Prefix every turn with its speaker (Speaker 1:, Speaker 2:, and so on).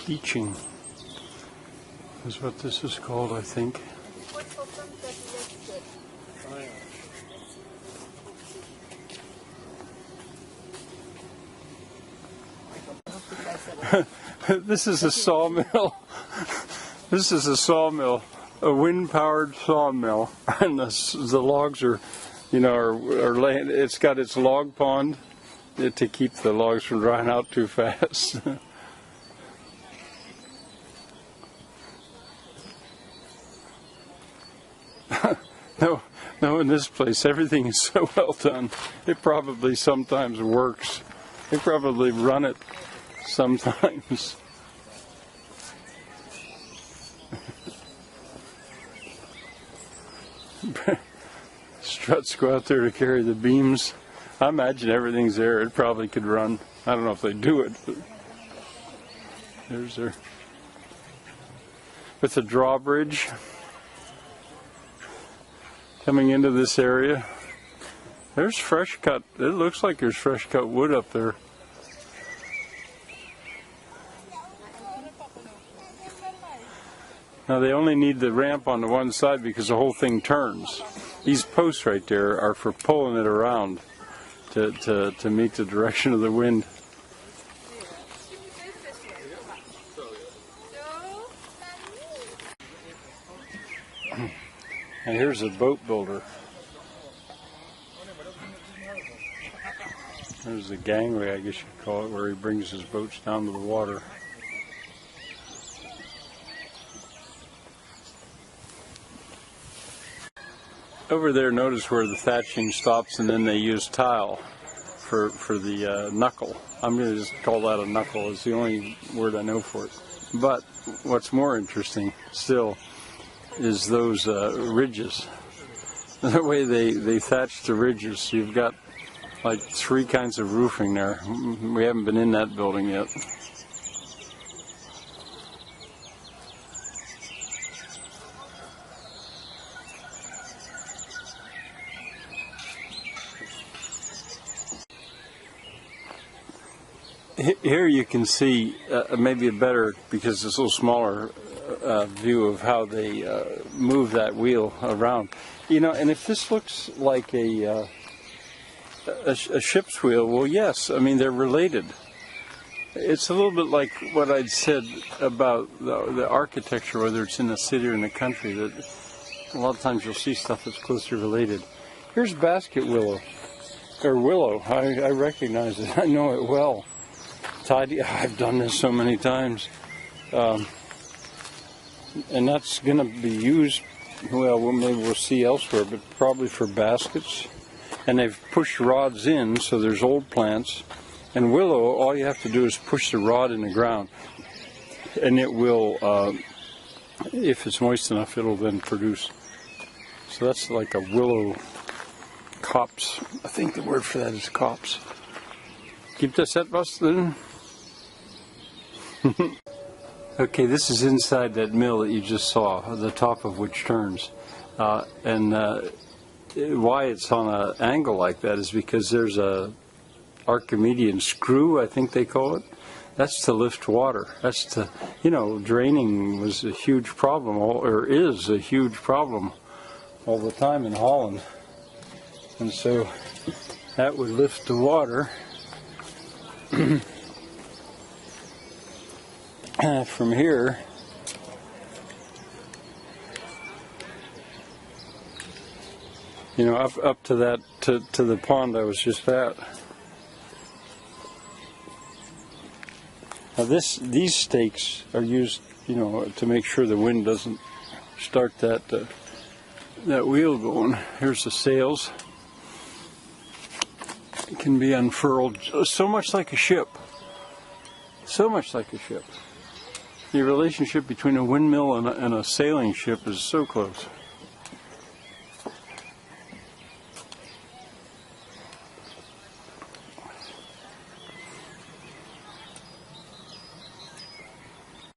Speaker 1: Beaching is what this is called, I think. This is a sawmill. This is a sawmill, a wind-powered sawmill, and the logs are, are laying. It's got its log pond to keep the logs from drying out too fast. No, in this place, everything is so well done. It probably sometimes works. They probably run it sometimes. Struts go out there to carry the beams. I imagine everything's there. It probably could run. I don't know if they do it, but there's their... With the drawbridge coming into this area. There's fresh cut. It looks like there's fresh cut wood up there. Now they only need the ramp on the one side because the whole thing turns. These posts right there are for pulling it around to meet the direction of the wind. And here's a boat builder. There's the gangway, I guess you'd call it, where he brings his boats down to the water. Over there, notice where the thatching stops, and then they use tile for the knuckle. I'm going to just call that a knuckle. It's the only word I know for it. But what's more interesting still is those ridges. The way they thatch the ridges. You've got like 3 kinds of roofing there. We haven't been in that building yet. Here you can see maybe a better, because it's a little smaller, view of how they move that wheel around. And if this looks like a ship's wheel, well, yes, I mean, they're related. It's a little bit like what I'd said about the architecture, whether it's in the city or in the country, that a lot of times you'll see stuff that's closely related. Here's basket willow, or willow. I recognize it. I know it well. I've done this so many times. And that's going to be used, well, maybe we'll see elsewhere, but probably for baskets. And they've pushed rods in, so there's old plants. And willow, all you have to do is push the rod in the ground. And it will, if it's moist enough, it'll then produce. So that's like a willow copse. I think the word for that is copse. Keep das etwas then? Okay, this is inside that mill that you just saw, the top of which turns. Why it's on an angle like that is because there's a Archimedean screw, I think they call it. That's to lift water. That's to, draining was a huge problem, or is a huge problem all the time in Holland. And so that would lift the water from here up to that to the pond I was just at. Now these stakes are used to make sure the wind doesn't start that wheel going. Here's the sails. It can be unfurled so much like a ship. So much like a ship. The relationship between a windmill and a sailing ship is so close.